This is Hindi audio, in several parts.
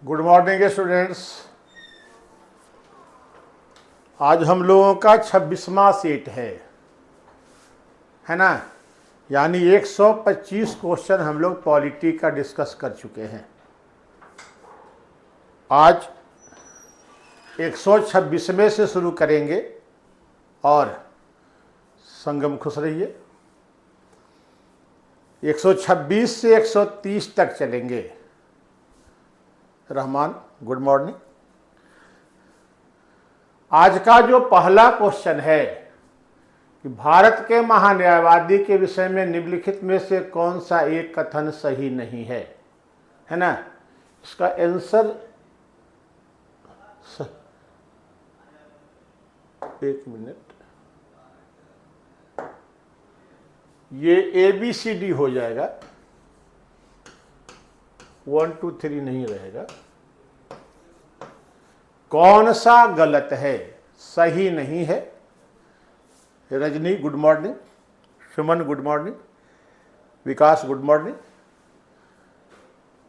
Good morning students. आज हम लोगों का 26वां सेट है ना। यानी 125 क्वेश्चन हम लोग पॉलिटी का डिस्कस कर चुके हैं। आज 126वें से शुरू करेंगे और संगम खुश रहिए। 126 से 130 तक चलेंगे। Rahman good morning. आज का जो पहला क्वेश्चन है कि भारत के महान्यायवादी के विषय में निम्नलिखित में से कौन सा एक कथन सही नहीं है ना। इसका आंसर एक मिनट, ये ABCD हो जाएगा, 1 2 3 नहीं रहेगा। कौन सा गलत है, सही नहीं है। रजनी गुड मॉर्निंग, सुमन गुड मॉर्निंग, विकास गुड मॉर्निंग।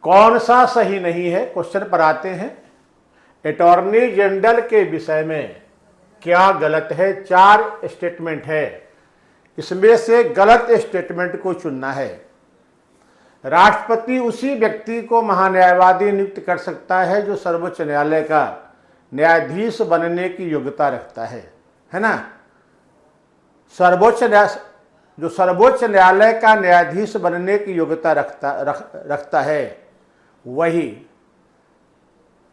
कौन सा सही नहीं है, क्वेश्चन पर आते हैं। अटॉर्नी जनरल के विषय में क्या गलत है। 4 स्टेटमेंट है, इसमें से गलत स्टेटमेंट को चुनना है। राष्ट्रपति उसी व्यक्ति को महान्यायवादी नियुक्त कर सकता है जो सर्वोच्च न्यायालय का न्यायाधीश बनने की योग्यता रखता है ना। जो सर्वोच्च न्यायालय का न्यायाधीश बनने की योग्यता रखता है वही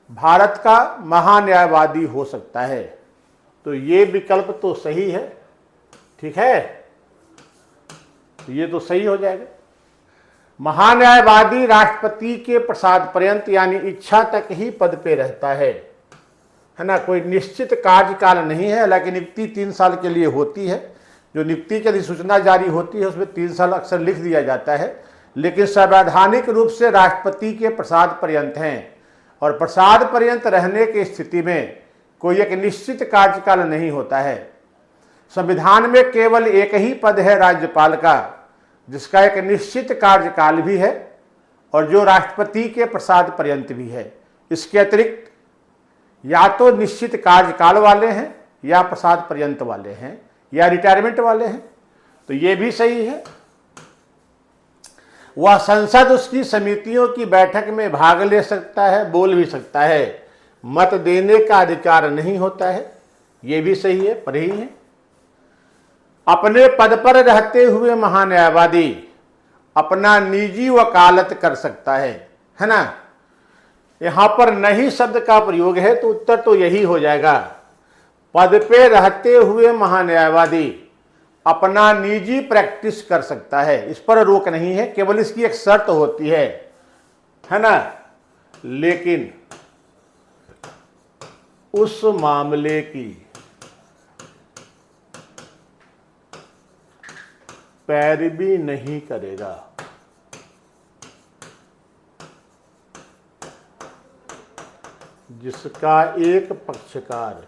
भारत का महान्यायवादी हो सकता है। तो ये विकल्प तो सही है, ठीक है, तो ये तो सही हो जाएगा। महान्यायवादी राष्ट्रपति के प्रसाद पर्यंत यानी इच्छा तक ही पद पे रहता है ना। कोई निश्चित कार्यकाल नहीं है। हालांकि नियुक्ति 3 साल के लिए होती है। जो नियुक्ति की अधिसूचना जारी होती है उसमें 3 साल अक्सर लिख दिया जाता है, लेकिन संवैधानिक रूप से राष्ट्रपति के प्रसाद पर्यंत हैं और प्रसाद पर्यंत रहने की स्थिति में कोई एक निश्चित कार्यकाल नहीं होता है। संविधान में केवल एक ही पद है राज्यपाल का, जिसका एक निश्चित कार्यकाल भी है और जो राष्ट्रपति के प्रसाद पर्यंत भी है। इसके अतिरिक्त या तो निश्चित कार्यकाल वाले हैं या प्रसाद पर्यंत वाले हैं या रिटायरमेंट वाले हैं। तो ये भी सही है। वह संसद उसकी समितियों की बैठक में भाग ले सकता है, बोल भी सकता है, मत देने का अधिकार नहीं होता है। ये भी सही है, पर ही है। अपने पद पर रहते हुए महान्यायवादी अपना निजी वकालत कर सकता है ना। यहां पर नहीं शब्द का प्रयोग है तो उत्तर तो यही हो जाएगा। पद पे रहते हुए महान्यायवादी अपना निजी प्रैक्टिस कर सकता है, इस पर रोक नहीं है। केवल इसकी एक शर्त होती है ना। लेकिन उस मामले की पैरवी नहीं करेगा। जिसका एक पक्षकार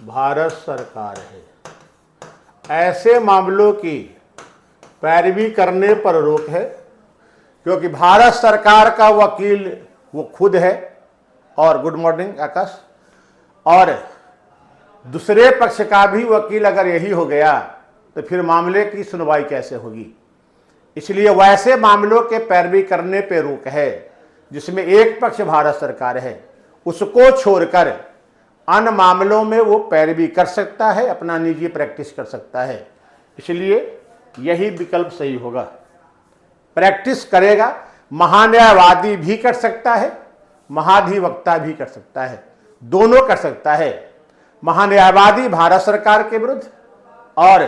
भारत सरकार है। ऐसे मामलों की पैरवी करने पर रोक है, क्योंकि भारत सरकार का वकील वो खुद है। और गुड मॉर्निंग आकाश। और दूसरे पक्ष का भी वकील अगर यही हो गया तो फिर मामले की सुनवाई कैसे होगी। इसलिए वैसे मामलों के पैरवी करने पे रोक है जिसमें एक पक्ष भारत सरकार है। उसको छोड़कर अन्य मामलों में वो पैरवी कर सकता है, अपना निजी प्रैक्टिस कर सकता है। इसलिए यही विकल्प सही होगा। प्रैक्टिस करेगा, महान्यायवादी भी कर सकता है, महाधिवक्ता भी कर सकता है, दोनों कर सकता है। महान्यायवादी भारत सरकार के विरुद्ध और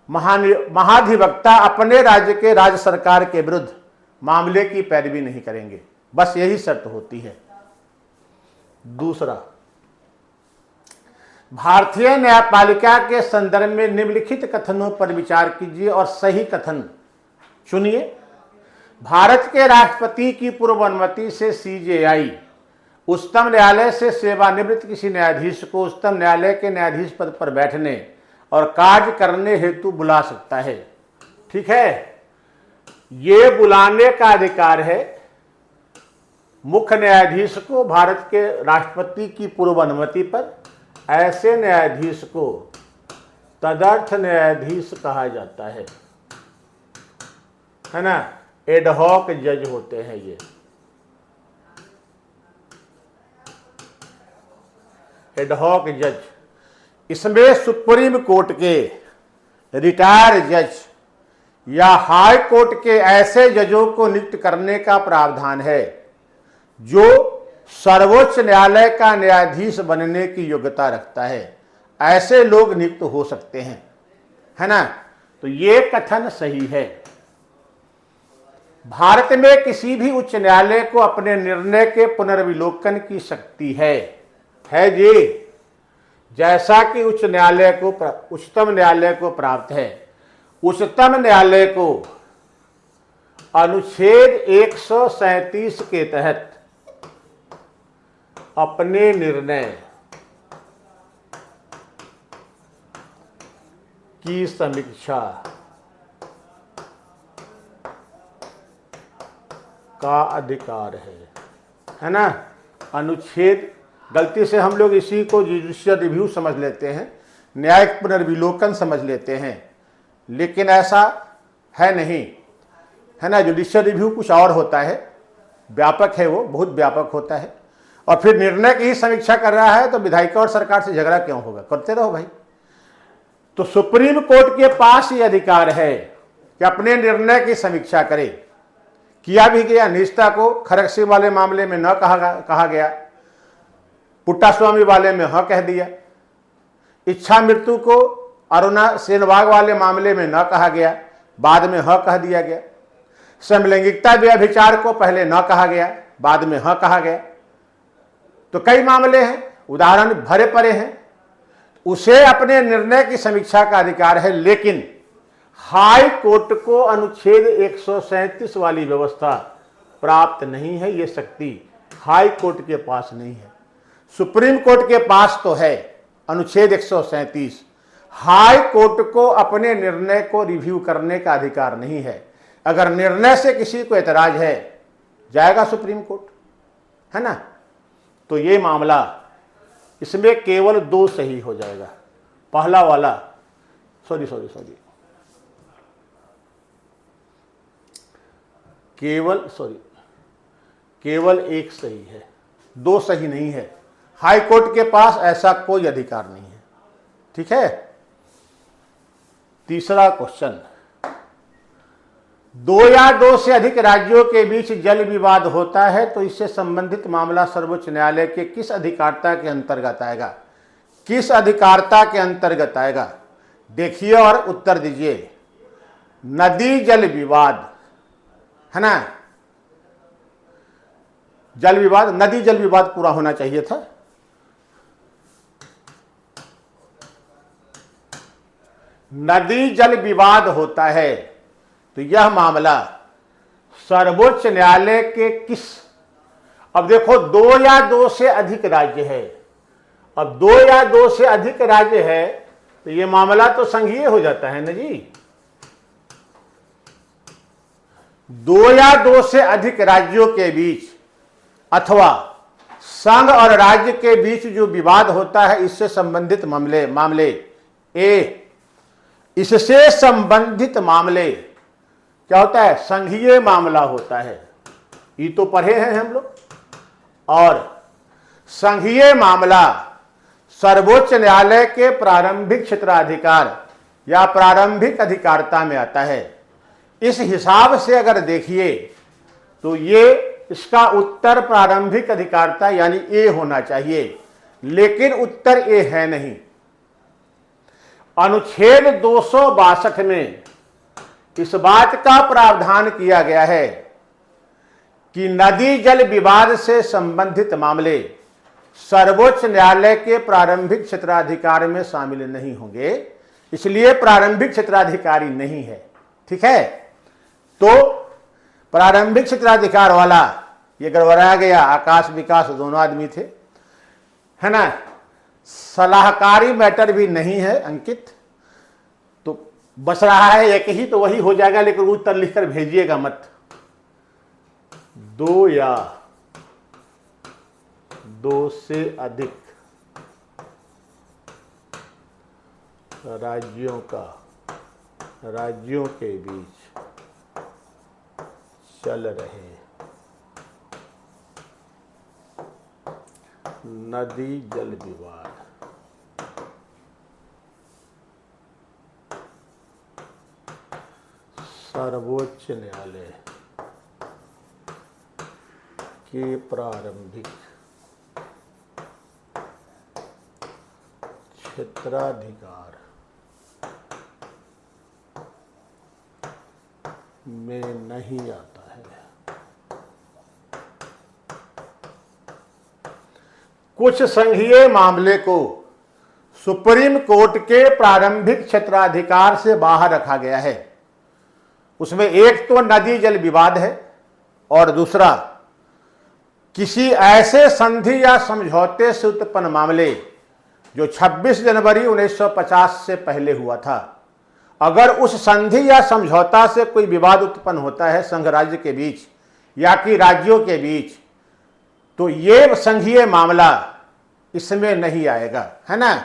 महाधिवक्ता अपने राज्य के राज्य सरकार के विरुद्ध मामले की पैरवी नहीं करेंगे। बस यही शर्त होती है। दूसरा, भारतीय न्यायपालिका के संदर्भ में निम्नलिखित कथनों पर विचार कीजिए और सही कथन चुनिए। भारत के राष्ट्रपति की पूर्व अनुमति से CJI उच्चतम न्यायालय से सेवानिवृत्त किसी न्यायाधीश को उच्चतम न्यायालय के न्यायाधीश पद पर बैठने और कार्य करने हेतु बुला सकता है। ठीक है, ये बुलाने का अधिकार है मुख्य न्यायाधीश को भारत के राष्ट्रपति की पूर्व अनुमति पर। ऐसे न्यायाधीश को तदर्थ न्यायाधीश कहा जाता है ना। एडहॉक जज होते हैं ये, एडहॉक जज। इसमें सुप्रीम कोर्ट के रिटायर्ड जज या हाई कोर्ट के ऐसे जजों को नियुक्त करने का प्रावधान है जो सर्वोच्च न्यायालय का न्यायाधीश बनने की योग्यता रखता है। ऐसे लोग नियुक्त हो सकते हैं, है ना। तो ये कथन सही है। भारत में किसी भी उच्च न्यायालय को अपने निर्णय के पुनर्विलोकन की शक्ति है जी, जैसा कि उच्चतम न्यायालय को प्राप्त है। उच्चतम न्यायालय को अनुच्छेद 137 के तहत अपने निर्णय की समीक्षा का अधिकार है ना। अनुच्छेद, गलती से हम लोग इसी को जुडिशियल रिव्यू समझ लेते हैं, न्यायिक पुनर्विलोकन समझ लेते हैं, लेकिन ऐसा है नहीं, है ना। जुडिशियल रिव्यू कुछ और होता है, व्यापक है, वो बहुत व्यापक होता है। और फिर निर्णय की ही समीक्षा कर रहा है तो विधायिका और सरकार से झगड़ा क्यों होगा, करते रहो भाई। तो सुप्रीम कोर्ट के पास ये अधिकार है कि अपने निर्णय की समीक्षा करे। किया भी गया। निजता को खड़ग सिंह वाले मामले में न कहा गया, पुट्टा स्वामी वाले में हाँ कह दिया। इच्छा मृत्यु को अरुणा सेनवाग वाले मामले में न कहा गया, बाद में हाँ कह दिया गया। समलैंगिकता व्यभिचार को पहले न कहा गया, बाद में हाँ कहा गया। तो कई मामले हैं, उदाहरण भरे पड़े हैं। उसे अपने निर्णय की समीक्षा का अधिकार है, लेकिन हाई कोर्ट को अनुच्छेद 137 वाली व्यवस्था प्राप्त नहीं है। ये शक्ति हाई कोर्ट के पास नहीं है, सुप्रीम कोर्ट के पास तो है अनुच्छेद 137। हाई कोर्ट को अपने निर्णय को रिव्यू करने का अधिकार नहीं है। अगर निर्णय से किसी को एतराज है, जाएगा सुप्रीम कोर्ट, है ना। तो ये मामला, इसमें केवल 2 सही हो जाएगा। पहला वाला सॉरी केवल 1 सही है, 2 सही नहीं है। हाई कोर्ट के पास ऐसा कोई अधिकार नहीं है। ठीक है। तीसरा क्वेश्चन, 2 या 2 से अधिक राज्यों के बीच जल विवाद होता है तो इससे संबंधित मामला सर्वोच्च न्यायालय के किस अधिकारिता के अंतर्गत आएगा? किस अधिकारिता के अंतर्गत आएगा? देखिए और उत्तर दीजिए। नदी जल विवाद, है ना। जल विवाद, नदी जल विवाद पूरा होना चाहिए था। नदी जल विवाद होता है तो यह मामला सर्वोच्च न्यायालय के किस, अब देखो 2 या 2 से अधिक राज्य है। अब 2 या 2 से अधिक राज्य है तो यह मामला तो संघीय हो जाता है ना जी। 2 या 2 से अधिक राज्यों के बीच अथवा संघ और राज्य के बीच जो विवाद होता है, इससे संबंधित मामले ए, इससे संबंधित मामले क्या होता है? संघीय मामला होता है। ये तो पढ़े हैं हम लोग। और संघीय मामला सर्वोच्च न्यायालय के प्रारंभिक क्षेत्राधिकार या प्रारंभिक अधिकारिता में आता है। इस हिसाब से अगर देखिए तो ये इसका उत्तर प्रारंभिक अधिकारिता यानी ए होना चाहिए, लेकिन उत्तर ए है नहीं। अनुच्छेद 262 में इस बात का प्रावधान किया गया है कि नदी जल विवाद से संबंधित मामले सर्वोच्च न्यायालय के प्रारंभिक क्षेत्राधिकार में शामिल नहीं होंगे, इसलिए प्रारंभिक क्षेत्राधिकारी नहीं है। ठीक है। तो प्रारंभिक क्षेत्राधिकार वाला ये गड़बड़ा गया, आकाश विकास दोनों आदमी थे, है ना। सलाहकारी मैटर भी नहीं है अंकित, तो बच रहा है एक ही, तो वही हो जाएगा, लेकिन उत्तर लिखकर भेजिएगा मत। 2 या 2 से अधिक राज्यों के बीच चल रहे नदी जल विवाद सर्वोच्च न्यायालय के प्रारंभिक क्षेत्राधिकार में नहीं आता है। कुछ संघीय मामले को सुप्रीम कोर्ट के प्रारंभिक क्षेत्राधिकार से बाहर रखा गया है। उसमें एक तो नदी जल विवाद है और दूसरा किसी ऐसे संधि या समझौते से उत्पन्न मामले जो 26 जनवरी 1950 से पहले हुआ था। अगर उस संधि या समझौता से कोई विवाद उत्पन्न होता है संघ राज्य के बीच या कि राज्यों के बीच, तो ये संघीय मामला इसमें नहीं आएगा, है ना।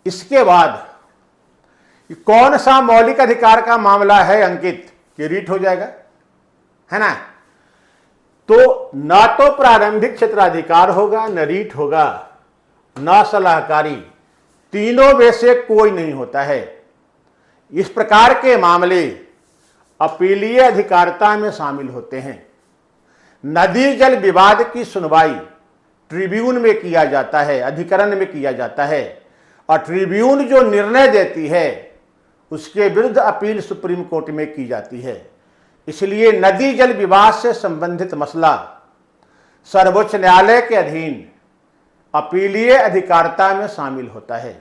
इसके बाद कौन सा मौलिक अधिकार का मामला है अंकित कि रीट हो जाएगा, है ना। तो ना तो प्रारंभिक क्षेत्राधिकार होगा, न रीट होगा, न सलाहकारी, तीनों में से कोई नहीं होता है। इस प्रकार के मामले अपीलीय अधिकारिता में शामिल होते हैं। नदी जल विवाद की सुनवाई ट्रिब्यून में किया जाता है, अधिकरण में किया जाता है, और ट्रिब्यून जो निर्णय देती है उसके विरुद्ध अपील सुप्रीम कोर्ट में की जाती है। इसलिए नदी जल विवाद से संबंधित मसला सर्वोच्च न्यायालय के अधीन अपीलीय अधिकारिता में शामिल होता है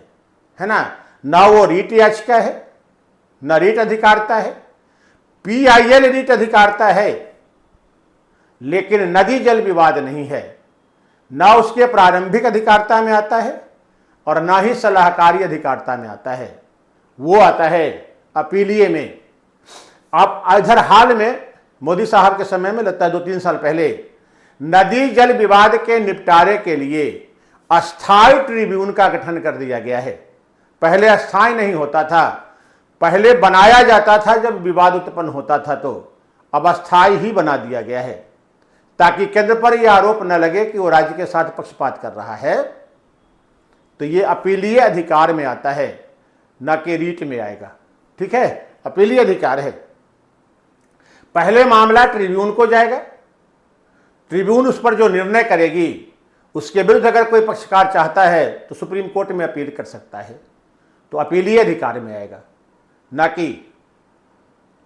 ना। ना वो रीट याचिका है, न रीट अधिकारिता है। PIL रीट अधिकारिता है, लेकिन नदी जल विवाद नहीं है। ना उसके प्रारंभिक अधिकारिता में आता है और ना ही सलाहकारी अधिकारिता में आता है, वो आता है अपीलीय में। आप इधर हाल में मोदी साहब के समय में, लगता है 2-3 साल पहले, नदी जल विवाद के निपटारे के लिए अस्थायी ट्रिब्यून का गठन कर दिया गया है। पहले अस्थायी नहीं होता था, पहले बनाया जाता था जब विवाद उत्पन्न होता था, तो अब अस्थायी ही बना दिया गया है ताकि केंद्र पर यह आरोप न लगे कि वो राज्य के साथ पक्षपात कर रहा है। तो ये अपीलीय अधिकार में आता है, न कि रीट में आएगा, ठीक है। अपीलीय अधिकार है। पहले मामला ट्रिब्यून को जाएगा, ट्रिब्यून उस पर जो निर्णय करेगी उसके विरुद्ध अगर कोई पक्षकार चाहता है तो सुप्रीम कोर्ट में अपील कर सकता है, तो अपीलीय अधिकार में आएगा, ना कि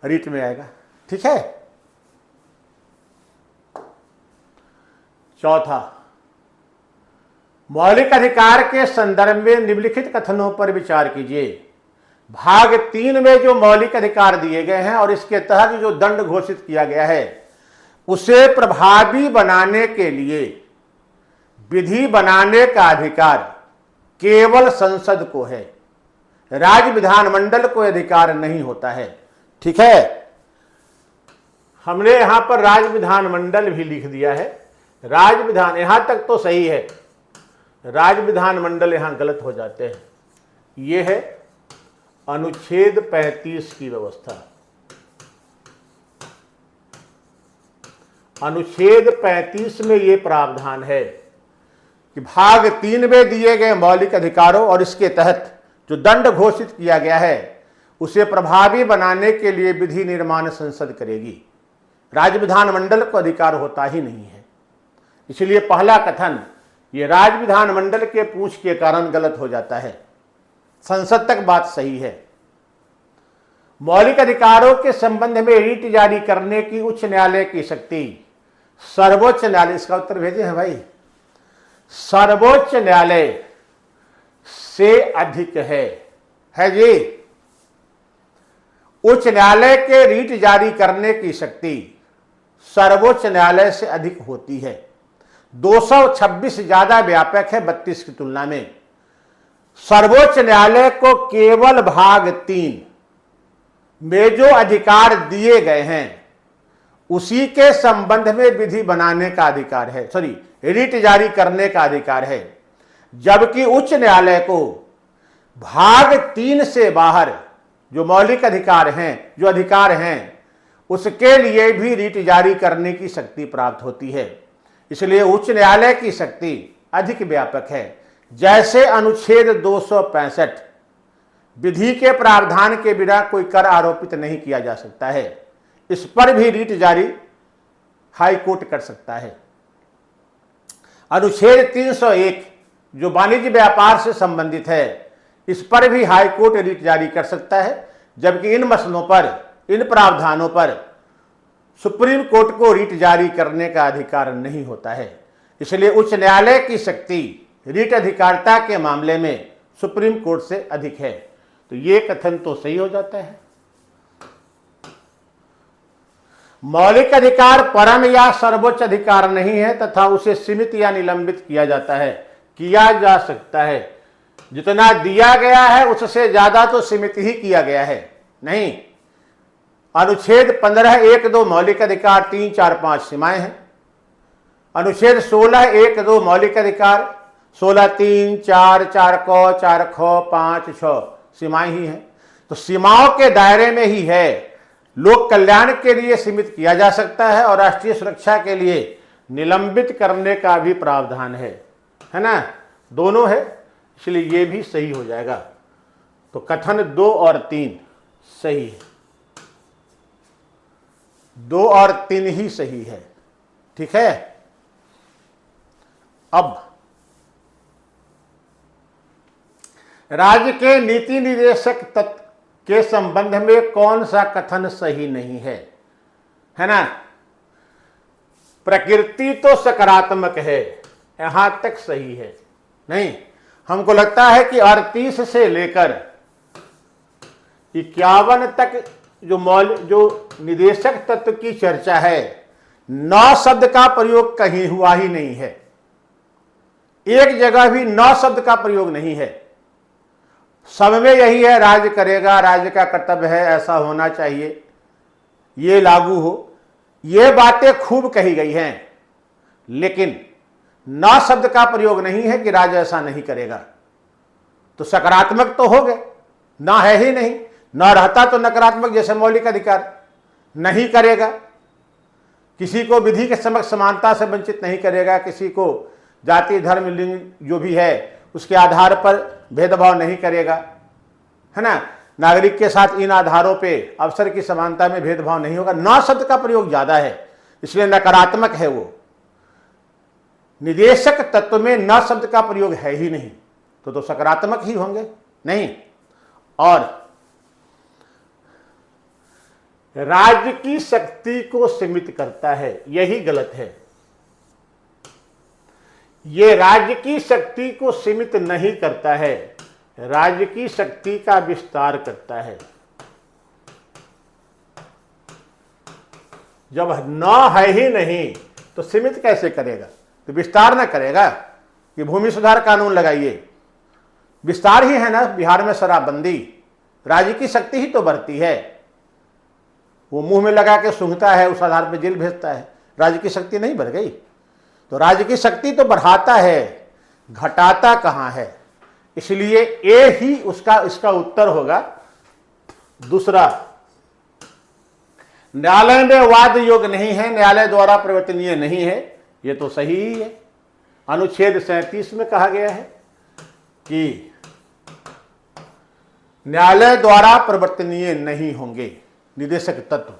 रीट में आएगा, ठीक है। चौथा, मौलिक अधिकार के संदर्भ में निम्नलिखित कथनों पर विचार कीजिए। भाग 3 में जो मौलिक अधिकार दिए गए हैं और इसके तहत जो दंड घोषित किया गया है उसे प्रभावी बनाने के लिए विधि बनाने का अधिकार केवल संसद को है, राज्य विधानमंडल को अधिकार नहीं होता है, ठीक है। हमने यहां पर राज्य विधानमंडल भी लिख दिया है। राज्य विधान यहां तक तो सही है, राज्य विधानमंडल यहां गलत हो जाते हैं। यह है अनुच्छेद 35 की व्यवस्था। अनुच्छेद 35 में यह प्रावधान है कि भाग 3 में दिए गए मौलिक अधिकारों और इसके तहत जो दंड घोषित किया गया है उसे प्रभावी बनाने के लिए विधि निर्माण संसद करेगी, राज्य विधानमंडल को अधिकार होता ही नहीं है। इसलिए पहला कथन ये राज्य विधानमंडल के पूछ के कारण गलत हो जाता है, संसद तक बात सही है। मौलिक अधिकारों के संबंध में रीट जारी करने की उच्च न्यायालय की शक्ति सर्वोच्च न्यायालय, इसका उत्तर भेजे हैं भाई, सर्वोच्च न्यायालय से अधिक है जी। उच्च न्यायालय के रीट जारी करने की शक्ति सर्वोच्च न्यायालय से अधिक होती है। 226 ज्यादा व्यापक है 32 की तुलना में। सर्वोच्च न्यायालय को केवल भाग 3 में जो अधिकार दिए गए हैं उसी के संबंध में विधि बनाने का अधिकार है, रीट जारी करने का अधिकार है। जबकि उच्च न्यायालय को भाग 3 से बाहर जो मौलिक अधिकार हैं उसके लिए भी रीट जारी करने की शक्ति प्राप्त होती है। इसलिए उच्च न्यायालय की शक्ति अधिक व्यापक है। जैसे अनुच्छेद 265 विधि के प्रावधान के बिना कोई कर आरोपित नहीं किया जा सकता है, इस पर भी रीट जारी हाई कोर्ट कर सकता है। अनुच्छेद 301 जो वाणिज्य व्यापार से संबंधित है, इस पर भी हाई कोर्ट रीट जारी कर सकता है। जबकि इन मसलों पर, इन प्रावधानों पर सुप्रीम कोर्ट को रीट जारी करने का अधिकार नहीं होता है। इसलिए उच्च न्यायालय की शक्ति रीट अधिकारिता के मामले में सुप्रीम कोर्ट से अधिक है। तो ये कथन तो सही हो जाता है। मौलिक अधिकार परम या सर्वोच्च अधिकार नहीं है तथा उसे सीमित या निलंबित किया जाता है, किया जा सकता है। जितना दिया गया है उससे ज्यादा तो सीमित ही किया गया है नहीं। अनुच्छेद 15(1)(2) मौलिक अधिकार 3, 4, 5 सीमाएं हैं। अनुच्छेद 16(1)(2) मौलिक अधिकार 16(3), 4, 4 क, 4 ख, 5, 6 सीमाएं ही हैं। तो सीमाओं के दायरे में ही है। लोक कल्याण के लिए सीमित किया जा सकता है और राष्ट्रीय सुरक्षा के लिए निलंबित करने का भी प्रावधान है ना, दोनों है। इसलिए ये भी सही हो जाएगा। तो कथन 2 और 3 सही है, 2 और 3 ही सही है। ठीक है। अब राज्य के नीति निर्देशक तत्व के संबंध में कौन सा कथन सही नहीं है ना। प्रकृति तो सकारात्मक है, यहां तक सही है। नहीं, हमको लगता है कि 38 से लेकर 51 तक जो निदेशक तत्व की चर्चा है, 9 शब्द का प्रयोग कहीं हुआ ही नहीं है। एक जगह भी 9 शब्द का प्रयोग नहीं है। सब में यही है, राज्य करेगा, राज्य का कर्तव्य है, ऐसा होना चाहिए, ये लागू हो। ये बातें खूब कही गई हैं, लेकिन 9 शब्द का प्रयोग नहीं है कि राज्य ऐसा नहीं करेगा। तो सकारात्मक तो हो गए, ना है ही नहीं। ना रहता तो नकारात्मक, जैसे मौलिक अधिकार नहीं करेगा, किसी को विधि के समक्ष समानता से वंचित नहीं करेगा, किसी को जाति, धर्म, लिंग जो भी है उसके आधार पर भेदभाव नहीं करेगा, है ना। नागरिक के साथ इन आधारों पे अवसर की समानता में भेदभाव नहीं होगा। 9 शब्द का प्रयोग ज्यादा है, इसलिए नकारात्मक है वो। निदेशक तत्व में 9 शब्द का प्रयोग है ही नहीं, तो सकारात्मक ही होंगे नहीं। और राज्य की शक्ति को सीमित करता है, यही गलत है। ये राज्य की शक्ति को सीमित नहीं करता है, राज्य की शक्ति का विस्तार करता है। जब न है ही नहीं तो सीमित कैसे करेगा, तो विस्तार ना करेगा कि भूमि सुधार कानून लगाइए, विस्तार ही है ना। बिहार में शराबबंदी, राज्य की शक्ति ही तो बढ़ती है। वो मुंह में लगा के सूंघता है, उस आधार पर जेल भेजता है, राज्य की शक्ति नहीं बढ़ गई। तो राज्य की शक्ति तो बढ़ाता है, घटाता कहां है। इसलिए ए ही इसका उत्तर होगा दूसरा। न्यायालय में वाद योग्य नहीं है, न्यायालय द्वारा परिवर्तनीय नहीं है, ये तो सही ही है। अनुच्छेद 37 में कहा गया है कि न्यायालय द्वारा परिवर्तनीय नहीं होंगे निदेशक तत्व।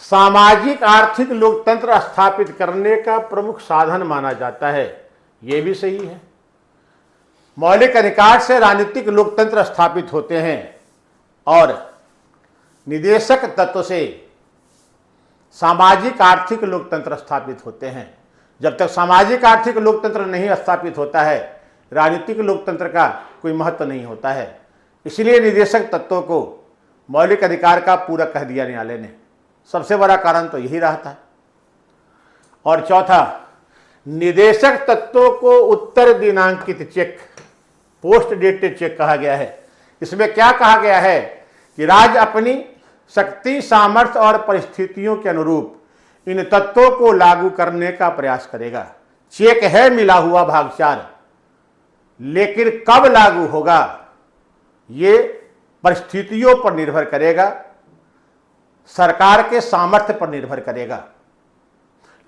सामाजिक आर्थिक लोकतंत्र स्थापित करने का प्रमुख साधन माना जाता है, यह भी सही है। मौलिक अधिकार से राजनीतिक लोकतंत्र स्थापित होते हैं और निदेशक तत्व से सामाजिक आर्थिक लोकतंत्र स्थापित होते हैं। जब तक सामाजिक आर्थिक लोकतंत्र नहीं स्थापित होता है, राजनीतिक लोकतंत्र का कोई महत्व नहीं होता है। इसलिए निदेशक तत्वों को मौलिक अधिकार का पूरक कह दिया न्यायालय ने। सबसे बड़ा कारण तो यही रहा था। और चौथा, निदेशक तत्वों को उत्तर दिनांकित चेक, पोस्ट डेटेड चेक कहा गया है। इसमें क्या कहा गया है कि राज्य अपनी शक्ति, सामर्थ्य और परिस्थितियों के अनुरूप इन तत्वों को लागू करने का प्रयास करेगा। चेक है मिला हुआ भाग 4, लेकिन कब लागू होगा ये परिस्थितियों पर निर्भर करेगा, सरकार के सामर्थ्य पर निर्भर करेगा।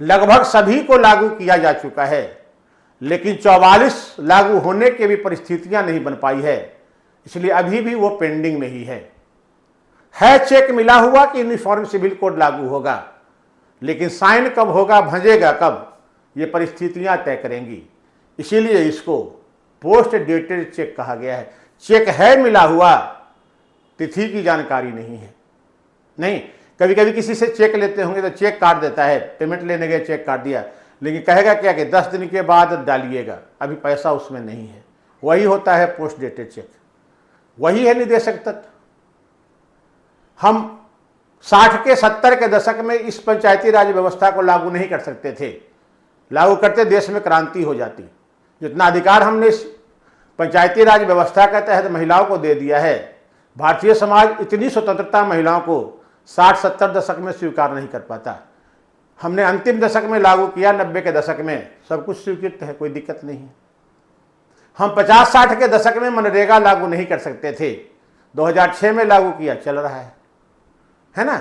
लगभग सभी को लागू किया जा चुका है, लेकिन 44 लागू होने की भी परिस्थितियां नहीं बन पाई है, इसलिए अभी भी वो पेंडिंग में ही है चेक मिला हुआ कि यूनिफॉर्म सिविल कोड लागू होगा, लेकिन साइन कब होगा, भंजेगा कब, ये परिस्थितियां तय करेंगी। इसीलिए इसको पोस्ट डेटेड चेक कहा गया है। चेक है मिला हुआ, तिथि की जानकारी नहीं है। नहीं, कभी कभी किसी से चेक लेते होंगे तो चेक काट देता है, पेमेंट लेने गए चेक काट दिया, लेकिन कहेगा क्या कि 10 दिन के बाद डालिएगा, अभी पैसा उसमें नहीं है। वही होता है पोस्ट डेटेड चेक, वही है निदेशक तत्व। हम 60 के 70 के दशक में इस पंचायती राज व्यवस्था को लागू नहीं कर सकते थे। लागू करते देश में क्रांति हो जाती। जितना अधिकार हमने इस पंचायती राज व्यवस्था के तहत महिलाओं को दे दिया है, भारतीय समाज इतनी स्वतंत्रता महिलाओं को 60-70 दशक में स्वीकार नहीं कर पाता। हमने अंतिम दशक में लागू किया, 90 के दशक में सब कुछ स्वीकृत है, कोई दिक्कत नहीं है। हम 50-60 के दशक में मनरेगा लागू नहीं कर सकते थे, 2006 में लागू किया, चल रहा है ना।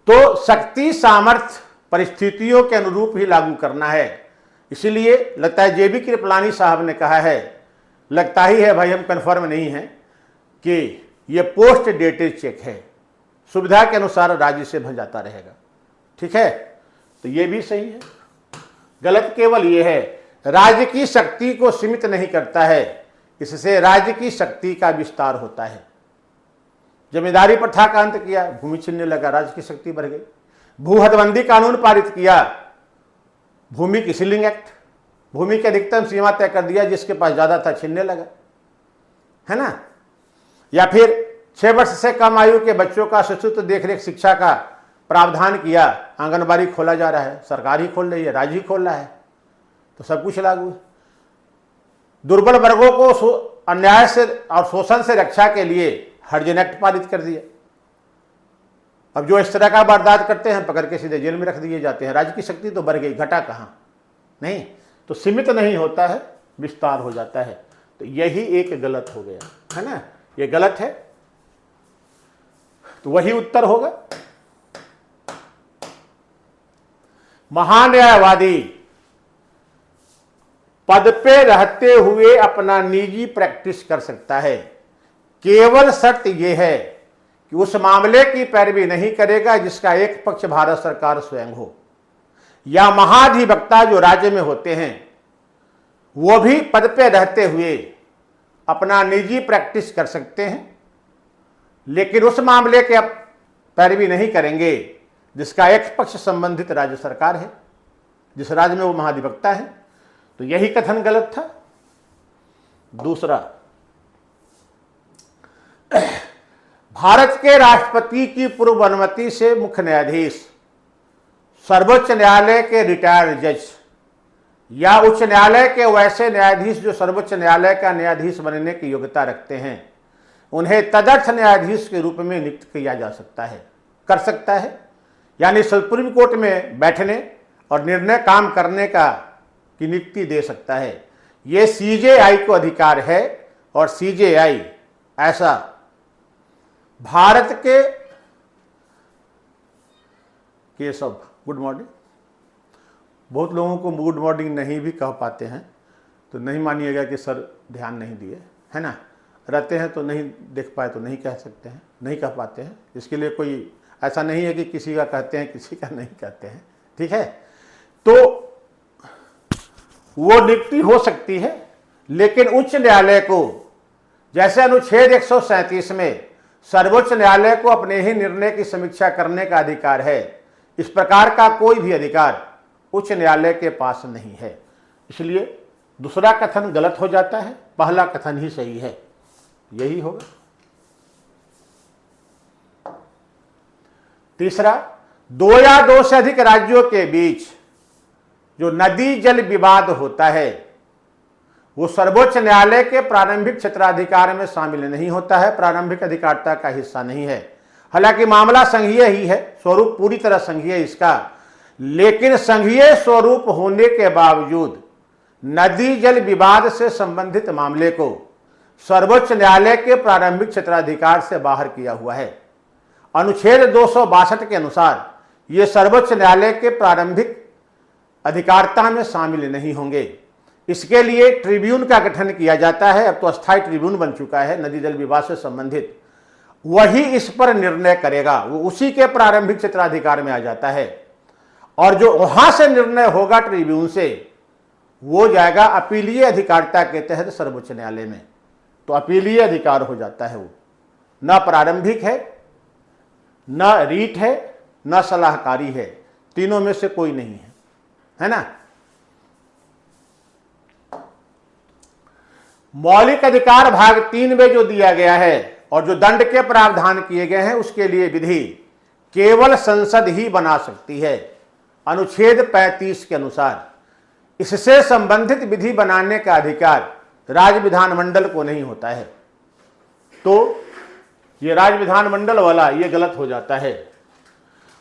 तो शक्ति, सामर्थ्य, परिस्थितियों के अनुरूप ही लागू करना है। इसीलिए लगता है जेबी कृपलानी साहब ने कहा है, लगता ही है भाई, हम कन्फर्म नहीं है कि ये पोस्ट डेटेड चेक है, सुविधा के अनुसार राज्य से भेजाता रहेगा। ठीक है, तो ये भी सही है। गलत केवल ये है, राज्य की शक्ति को सीमित नहीं करता है, इससे राज्य की शक्ति का विस्तार होता है। जमींदारी प्रथा का अंत किया, भूमि छीनने लगा, राज्य की शक्ति बढ़ गई। भू हदबंदी कानून पारित किया, भूमि की सीलिंग एक्ट, भूमि की अधिकतम सीमा तय कर दिया, जिसके पास ज्यादा था छीनने लगा, है ना। या फिर 6 वर्ष से कम आयु के बच्चों का शिशुत्व देखरेख शिक्षा का प्रावधान किया, आंगनबाड़ी खोला जा रहा है, सरकार ही खोल रही है, राज्य ही खोल रहा है, तो सब कुछ लागू है। दुर्बल वर्गों को अन्याय से और शोषण से रक्षा के लिए हरिजन एक्ट पारित कर दिया। अब जो इस तरह का वारदात करते हैं पकड़ के सीधे जेल में रख दिए जाते हैं। राज्य की शक्ति तो बढ़ गई, घटा कहाँ? नहीं, तो सीमित नहीं होता है, विस्तार हो जाता है। तो यही एक गलत हो गया, है ना, ये गलत है, तो वही उत्तर होगा। महान्यायवादी पद पे रहते हुए अपना निजी प्रैक्टिस कर सकता है, केवल शर्त यह है कि उस मामले की पैरवी नहीं करेगा जिसका एक पक्ष भारत सरकार स्वयं हो, या महाधिवक्ता जो राज्य में होते हैं वो भी पद पे रहते हुए अपना निजी प्रैक्टिस कर सकते हैं, लेकिन उस मामले के पैरवी नहीं करेंगे जिसका एक पक्ष संबंधित राज्य सरकार है, जिस राज्य में वो महाधिवक्ता है। तो यही कथन गलत था। दूसरा, भारत के राष्ट्रपति की पूर्व अनुमति से मुख्य न्यायाधीश, सर्वोच्च न्यायालय के रिटायर्ड जज या उच्च न्यायालय के वैसे न्यायाधीश जो सर्वोच्च न्यायालय का न्यायाधीश बनने की योग्यता रखते हैं, उन्हें तदर्थ न्यायाधीश के रूप में नियुक्त किया जा सकता है, कर सकता है। यानी सुप्रीम कोर्ट में बैठने और निर्णय काम करने की नियुक्ति दे सकता है। ये सीजेआई को अधिकार है, और सीजेआई ऐसा भारत के केशव, गुड मॉर्निंग, बहुत लोगों को गुड मॉर्निंग नहीं भी कह पाते हैं, तो नहीं मानिएगा कि सर ध्यान नहीं दिए, है ना। रहते हैं तो नहीं देख पाए तो नहीं कह सकते हैं, नहीं कह पाते हैं। इसके लिए कोई ऐसा नहीं है कि किसी का कहते हैं किसी का नहीं कहते हैं, ठीक है। तो वो नियुक्ति हो सकती है, लेकिन उच्च न्यायालय को, जैसे अनुच्छेद 137 में सर्वोच्च न्यायालय को अपने ही निर्णय की समीक्षा करने का अधिकार है, इस प्रकार का कोई भी अधिकार उच्च न्यायालय के पास नहीं है। इसलिए दूसरा कथन गलत हो जाता है, पहला कथन ही सही है, यही होगा। तीसरा, 2 या 2 से अधिक राज्यों के बीच जो नदी जल विवाद होता है वो सर्वोच्च न्यायालय के प्रारंभिक क्षेत्राधिकार में शामिल नहीं होता है, प्रारंभिक अधिकारिता का हिस्सा नहीं है। हालांकि मामला संघीय ही है, स्वरूप पूरी तरह संघीय इसका, लेकिन संघीय स्वरूप होने के बावजूद नदी जल विवाद से संबंधित मामले को सर्वोच्च न्यायालय के प्रारंभिक क्षेत्राधिकार से बाहर किया हुआ है। अनुच्छेद 262 के अनुसार ये सर्वोच्च न्यायालय के प्रारंभिक अधिकारिता में शामिल नहीं होंगे। इसके लिए ट्रिब्यून का गठन किया जाता है, अब तो अस्थायी ट्रिब्यून बन चुका है नदी जल विवाद से संबंधित, वही इस पर निर्णय करेगा, वो उसी के प्रारंभिक क्षेत्राधिकार में आ जाता है। और जो वहां से निर्णय होगा ट्रिब्यून से, वो जाएगा अपीलीय अधिकारिता के तहत सर्वोच्च न्यायालय में, तो अपीलीय अधिकार हो जाता है। वो न प्रारंभिक है, न रीट है, न सलाहकारी है, तीनों में से कोई नहीं है ना। मौलिक अधिकार भाग 3 में जो दिया गया है और जो दंड के प्रावधान किए गए हैं उसके लिए विधि केवल संसद ही बना सकती है, अनुच्छेद 35 के अनुसार। इससे संबंधित विधि बनाने का अधिकार राज्य विधानमंडल को नहीं होता है। तो ये राज्य विधानमंडल वाला ये गलत हो जाता है।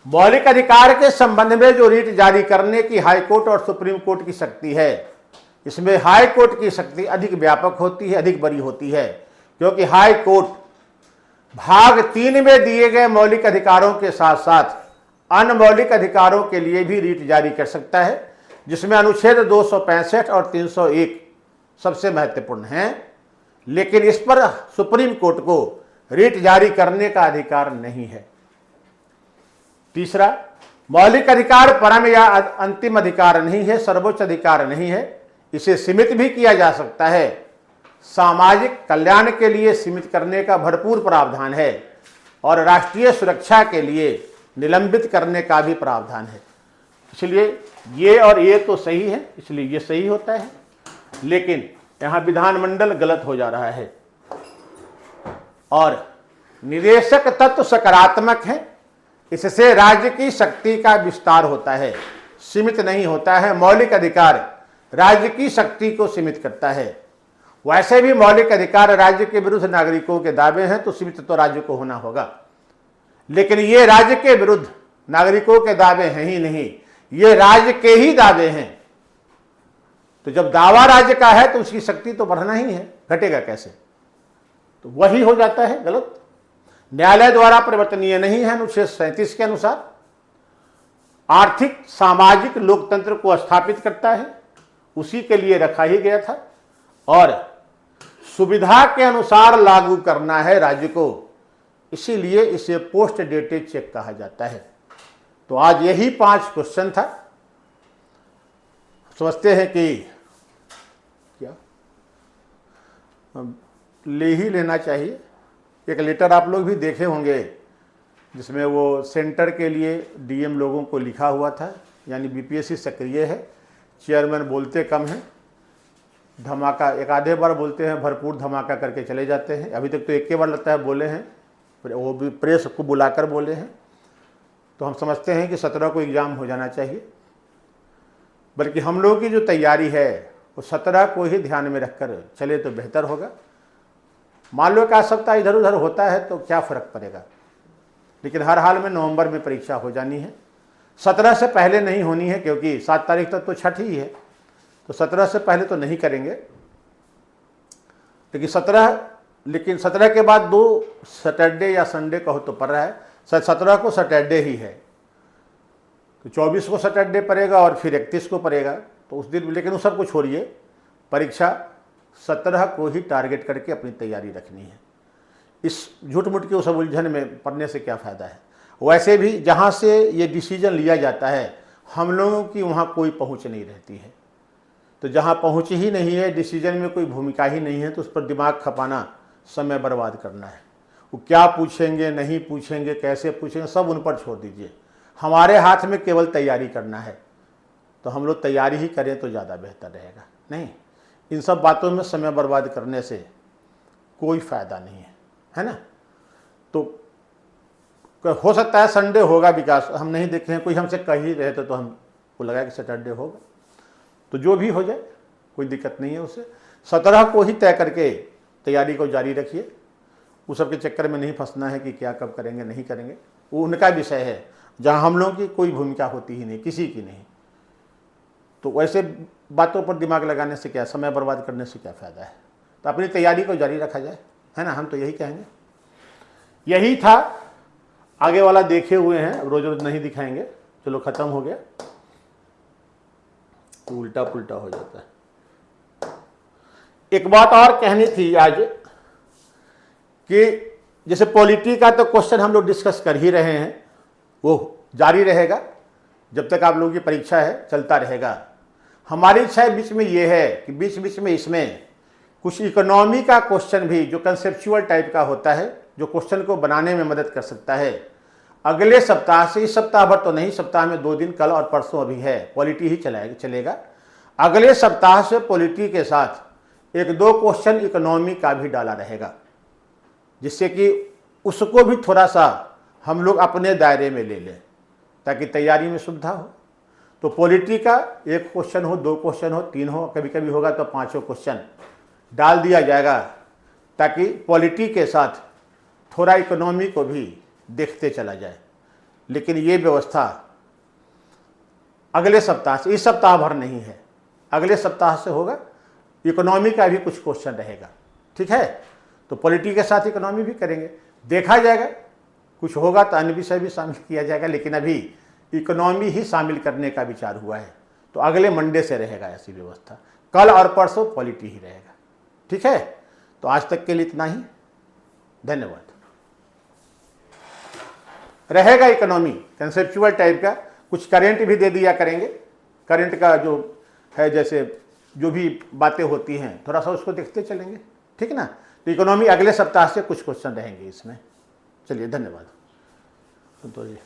मौलिक अधिकार के संबंध में जो रीट जारी करने की हाईकोर्ट और सुप्रीम कोर्ट की शक्ति है, इसमें हाई कोर्ट की शक्ति अधिक व्यापक होती है, अधिक बड़ी होती है, क्योंकि हाई कोर्ट भाग 3 में दिए गए मौलिक अधिकारों के साथ साथ अन्य मौलिक अधिकारों के लिए भी रीट जारी कर सकता है, जिसमें अनुच्छेद 265 और 301 सबसे महत्वपूर्ण हैं। लेकिन इस पर सुप्रीम कोर्ट को रीट जारी करने का अधिकार नहीं है। तीसरा, मौलिक अधिकार परम या अंतिम अधिकार नहीं है, सर्वोच्च अधिकार नहीं है। इसे सीमित भी किया जा सकता है, सामाजिक कल्याण के लिए सीमित करने का भरपूर प्रावधान है और राष्ट्रीय सुरक्षा के लिए निलंबित करने का भी प्रावधान है। इसलिए ये और ये तो सही है, इसलिए ये सही होता है, लेकिन यहाँ विधानमंडल गलत हो जा रहा है। और निदेशक तत्व सकारात्मक है, इससे राज्य की शक्ति का विस्तार होता है, सीमित नहीं होता है। मौलिक अधिकार राज्य की शक्ति को सीमित करता है। वैसे भी मौलिक अधिकार राज्य के विरुद्ध नागरिकों के दावे हैं, तो सीमित तो राज्य को होना होगा, लेकिन ये राज्य के विरुद्ध नागरिकों के दावे हैं ही नहीं, ये राज्य के ही दावे हैं। तो जब दावा राज्य का है तो उसकी शक्ति तो बढ़ना ही है, घटेगा कैसे? तो वही हो जाता है गलत। न्यायालय द्वारा परिवर्तनीय नहीं है, अनुच्छेद 37 के अनुसार आर्थिक सामाजिक लोकतंत्र को स्थापित करता है, उसी के लिए रखा ही गया था, और सुविधा के अनुसार लागू करना है राज्य को, इसीलिए इसे पोस्ट डेटेड चेक कहा जाता है। तो आज यही 5 क्वेश्चन था। समझते हैं कि क्या ले ही लेना चाहिए। एक लेटर आप लोग भी देखे होंगे जिसमें वो सेंटर के लिए डीएम लोगों को लिखा हुआ था, यानी बीपीएससी सक्रिय है, चेयरमैन बोलते कम हैं, धमाका एक आधे बार बोलते हैं, भरपूर धमाका करके चले जाते हैं। अभी तक तो एक के बार लगता है बोले हैं, वो भी प्रेस को बुलाकर बोले हैं। तो हम समझते हैं कि 17 को एग्ज़ाम हो जाना चाहिए, बल्कि हम लोगों की जो तैयारी है वो 17 को ही ध्यान में रखकर चले तो बेहतर होगा। मान लो का सप्ताह इधर उधर होता है तो क्या फ़र्क पड़ेगा, लेकिन हर हाल में नवंबर में परीक्षा हो जानी है। 17 से पहले नहीं होनी है, क्योंकि 7 तारीख तक तो छठ ही है, तो 17 से पहले तो नहीं करेंगे। लेकिन 17 के बाद 2 सैटरडे या संडे कहो तो पड़ रहा है, 17 को सैटरडे ही है, तो 24 को सैटरडे पड़ेगा और फिर 31 को पड़ेगा, तो उस दिन। लेकिन उस सब को छोड़िए, परीक्षा 17 को ही टारगेट करके अपनी तैयारी रखनी है। इस झूठ मूठ के उस उलझन में पढ़ने से क्या फ़ायदा है। वैसे भी जहाँ से ये डिसीजन लिया जाता है हम लोगों की वहाँ कोई पहुँच नहीं रहती है, तो जहाँ पहुँच ही नहीं है, डिसीजन में कोई भूमिका ही नहीं है, तो उस पर दिमाग खपाना समय बर्बाद करना है। वो क्या पूछेंगे, नहीं पूछेंगे, कैसे पूछेंगे, सब उन पर छोड़ दीजिए। हमारे हाथ में केवल तैयारी करना है, तो हम लोग तैयारी ही करें तो ज़्यादा बेहतर रहेगा। नहीं, इन सब बातों में समय बर्बाद करने से कोई फ़ायदा नहीं है, है ना। तो हो सकता है संडे होगा विकास, हम नहीं देखे हैं, कोई हमसे कह ही रहे थे तो हमको लगा कि सैटरडे होगा। तो जो भी हो जाए कोई दिक्कत नहीं है उससे। 17 को ही तय करके तैयारी को जारी रखिए। उस सब के चक्कर में नहीं फंसना है कि क्या कब करेंगे नहीं करेंगे, वो उनका विषय है, जहाँ हम लोगों की कोई भूमिका होती ही नहीं, किसी की नहीं। तो वैसे बातों पर दिमाग लगाने से क्या, समय बर्बाद करने से क्या फ़ायदा है। तो अपनी तैयारी को जारी रखा जाए, है ना, हम तो यही कहेंगे। यही था, आगे वाला देखे हुए हैं, रोज रोज नहीं दिखाएंगे। चलो ख़त्म हो गया, तो उल्टा पुल्टा हो जाता है। एक बात और कहनी थी आज कि जैसे पॉलिटी का तो क्वेश्चन हम लोग डिस्कस कर ही रहे हैं, वो जारी रहेगा जब तक आप लोगों की परीक्षा है, चलता रहेगा। हमारी इच्छा बीच में ये है कि बीच बीच में इसमें कुछ इकोनॉमी का क्वेश्चन भी जो कंसेप्चुअल टाइप का होता है, जो क्वेश्चन को बनाने में मदद कर सकता है, अगले सप्ताह से, इस सप्ताह भर तो नहीं, सप्ताह में 2 दिन, कल और परसों अभी है, पॉलिटी ही चलेगा। अगले सप्ताह से पॉलिटी के साथ 1-2 क्वेश्चन इकोनॉमी का भी डाला रहेगा, जिससे कि उसको भी थोड़ा सा हम लोग अपने दायरे में ले लें ताकि तैयारी में सुविधा हो। तो पॉलिटी का 1 क्वेश्चन हो, 2 क्वेश्चन हो, 3 हो, कभी कभी होगा तो 5 क्वेश्चन डाल दिया जाएगा, ताकि पॉलिटी के साथ थोड़ा इकोनॉमी को भी देखते चला जाए। लेकिन ये व्यवस्था अगले सप्ताह से, इस सप्ताह भर नहीं है, अगले सप्ताह से होगा। इकोनॉमी का भी कुछ क्वेश्चन रहेगा, ठीक है। तो पॉलिटी के साथ इकोनॉमी भी करेंगे, देखा जाएगा, कुछ होगा तो अन्य विषय भी शामिल किया जाएगा, लेकिन अभी इकोनॉमी ही शामिल करने का विचार हुआ है। तो अगले मंडे से रहेगा ऐसी व्यवस्था, कल और परसों पॉलिटी ही रहेगा, ठीक है। तो आज तक के लिए इतना ही, धन्यवाद। रहेगा इकोनॉमी कंसेप्चुअल टाइप का, कुछ करेंट भी दे दिया करेंगे, करेंट का जो है, जैसे जो भी बातें होती हैं थोड़ा सा उसको देखते चलेंगे, ठीक है ना। तो इकोनॉमी अगले सप्ताह से कुछ क्वेश्चन रहेंगे इसमें। चलिए धन्यवाद। संतोष जी।